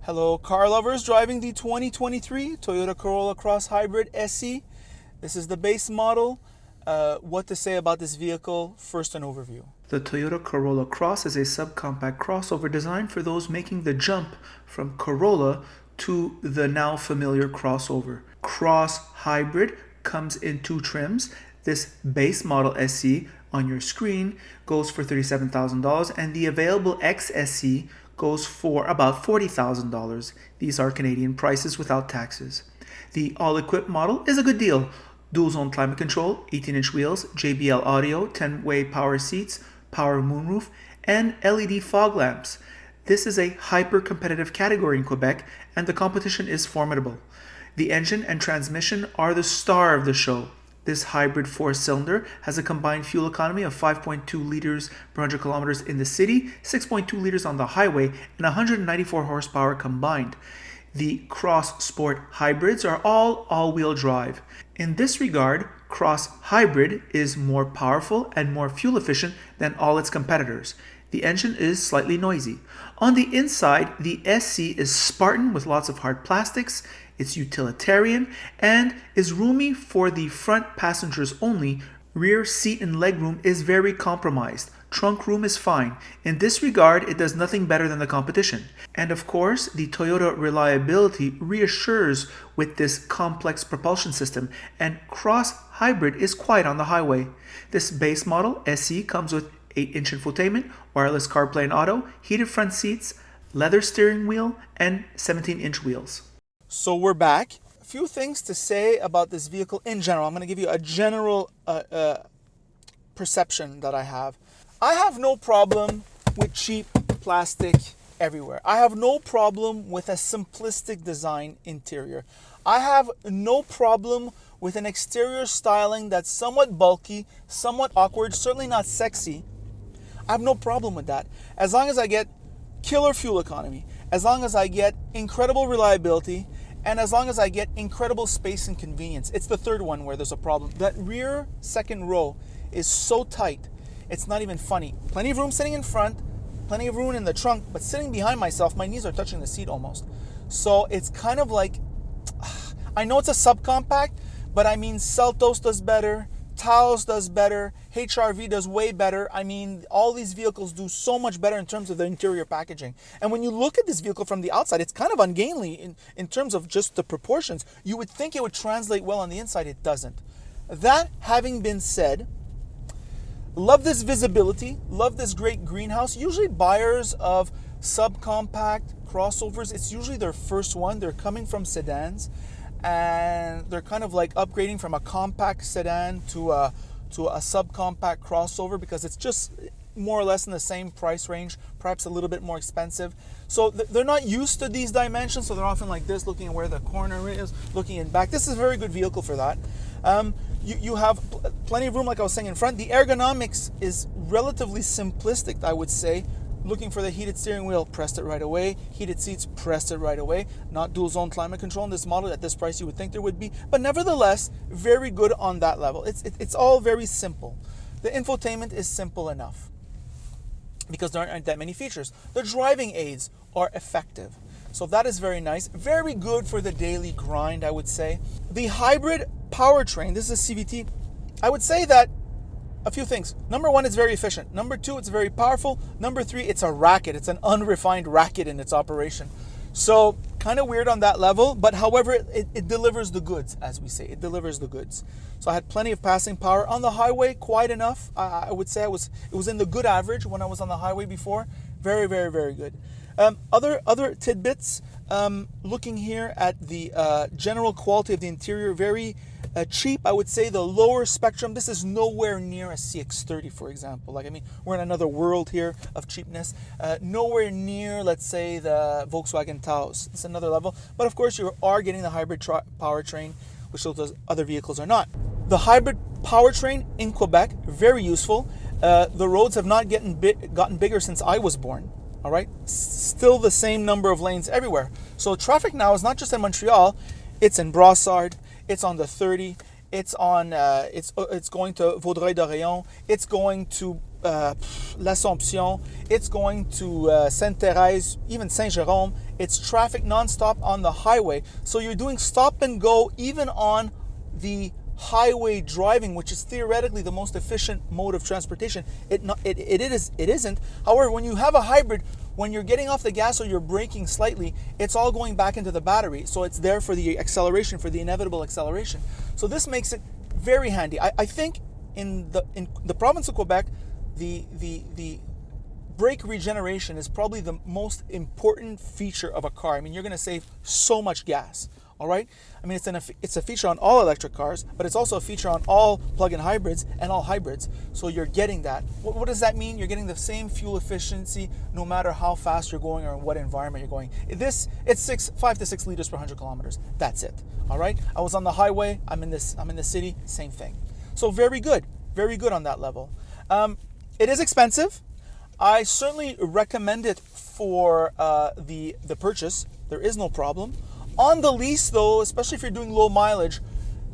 Hello, car lovers driving the 2023 Toyota Corolla Cross Hybrid SE. This is the base model. What to say about this vehicle? First, an overview. The Toyota Corolla Cross is a subcompact crossover designed for those making the jump from Corolla to the now familiar crossover. Cross Hybrid comes in two trims. This base model SE on your screen goes for $37,000 and the available XSE goes for about $40,000. These are Canadian prices without taxes. The all-equipped model is a good deal. Dual-zone climate control, 18-inch wheels, JBL audio, 10-way power seats, power moonroof, and LED fog lamps. This is a hyper-competitive category in Quebec, and the competition is formidable. The engine and transmission are the star of the show. This hybrid four-cylinder has a combined fuel economy of 5.2 liters per 100 kilometers in the city, 6.2 liters on the highway, and 194 horsepower combined. The Cross Sport hybrids are all-wheel drive. In this regard, Cross Hybrid is more powerful and more fuel efficient than all its competitors. The engine is slightly noisy. On the inside, the SC is Spartan with lots of hard plastics. It's utilitarian and is roomy for the front passengers only. Rear seat and legroom is very compromised. Trunk room is fine. In this regard, it does nothing better than the competition. And of course, the Toyota reliability reassures with this complex propulsion system, and Cross Hybrid is quiet on the highway. This base model, SE, comes with 8-inch infotainment, wireless CarPlay and Auto, heated front seats, leather steering wheel, and 17-inch wheels. So we're back. A few things to say about this vehicle in general. I'm going to give you a general perception that I have. I have no problem with cheap plastic everywhere. I have no problem with a simplistic design interior. I have no problem with an exterior styling that's somewhat bulky, somewhat awkward, certainly not sexy. I have no problem with that. As long as I get killer fuel economy, as long as I get incredible reliability, and as long as I get incredible space and convenience. It's the third one where there's a problem. That rear second row is so tight, it's not even funny. Plenty of room sitting in front, plenty of room in the trunk, but sitting behind myself, my knees are touching the seat almost. So it's kind of like, I know it's a subcompact, but I mean, Seltos does better, Taos does better, HRV does way better. I mean, all these vehicles do so much better in terms of the interior packaging. And when you look at this vehicle from the outside, it's kind of ungainly in terms of just the proportions. You would think it would translate well on the inside. It doesn't. That having been said, love this visibility, love this great greenhouse. Usually buyers of subcompact crossovers, it's usually their first one. They're coming from sedans, and they're kind of like upgrading from a compact sedan to a subcompact crossover because it's just more or less in the same price range, perhaps a little bit more expensive. So they're not used to these dimensions, so they're often like this, looking at where the corner is, looking in back. This is a very good vehicle for that. You have plenty of room, like I was saying, in front. The ergonomics is relatively simplistic, I would say. Looking for the heated steering wheel, pressed it right away. Heated seats, pressed it right away. Not dual zone climate control in this model. At this price you would think there would be, but nevertheless very good on that level. It's all very simple. The infotainment is simple enough because there aren't that many features. The driving aids are effective, so that is very nice. Very good for the daily grind, I would say. The hybrid powertrain, this is a CVT. I would say that a few things. Number one, it's very efficient. Number two, it's very powerful. Number three, it's a racket. It's an unrefined racket in its operation. So kind of weird on that level, but however, it delivers the goods, as we say. It delivers the goods. So I had plenty of passing power on the highway, quite enough. I would say it was in the good average when I was on the highway before. Very, very, very good. Other tidbits. Looking here at the general quality of the interior, very cheap. I would say the lower spectrum. This is nowhere near a CX-30, for example. Like, I mean, we're in another world here of cheapness. Nowhere near, let's say, the Volkswagen Taos. It's another level. But of course, you are getting the hybrid powertrain, which those other vehicles are not. The hybrid powertrain in Quebec, very useful. The roads have not gotten bigger since I was born. All right, still the same number of lanes everywhere. So traffic now is not just in Montreal; it's in Brossard, it's on the 30, it's on it's going to Vaudreuil-Dorion, it's going to l'Assomption, it's going to Sainte-Thérèse, even Saint-Jérôme. It's traffic nonstop on the highway. So you're doing stop and go even on the highway driving, which is theoretically the most efficient mode of transportation. It isn't. However, when you have a hybrid, when you're getting off the gas or you're braking slightly, it's all going back into the battery. So it's there for the acceleration, for the inevitable acceleration. So this makes it very handy. I think in the province of Quebec, the brake regeneration is probably the most important feature of a car. I mean, you're going to save so much gas. All right. I mean, it's a feature on all electric cars, but it's also a feature on all plug-in hybrids and all hybrids. So you're getting that. What does that mean? You're getting the same fuel efficiency no matter how fast you're going or in what environment you're going. It's 5 to 6 liters per 100 kilometers. That's it. All right. I was on the highway. I'm in the city. Same thing. So very good on that level. It is expensive. I certainly recommend it for the purchase. There is no problem. On the lease, though, especially if you're doing low mileage,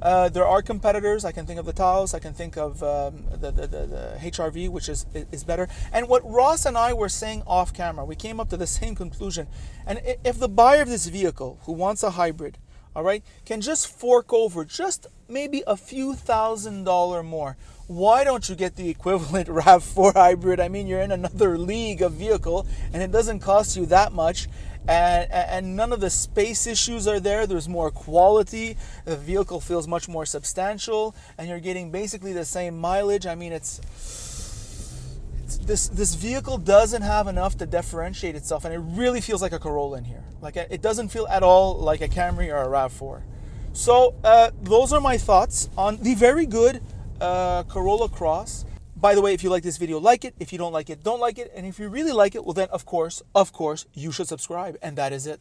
there are competitors. I can think of the Taos. I can think of the HRV, which is better. And what Ross and I were saying off camera, we came up to the same conclusion. And if the buyer of this vehicle, who wants a hybrid, all right, can just fork over just maybe a few $1,000s more, why don't you get the equivalent RAV4 hybrid? I mean, you're in another league of vehicle, and it doesn't cost you that much. And none of the space issues are there. There's more quality. The vehicle feels much more substantial, and you're getting basically the same mileage. I mean, this vehicle doesn't have enough to differentiate itself, and it really feels like a Corolla in here. Like, it doesn't feel at all like a Camry or a RAV4. So those are my thoughts on the very good Corolla Cross. By the way, if you like this video, like it. If you don't like it, don't like it. And if you really like it, well then, of course, you should subscribe. And that is it.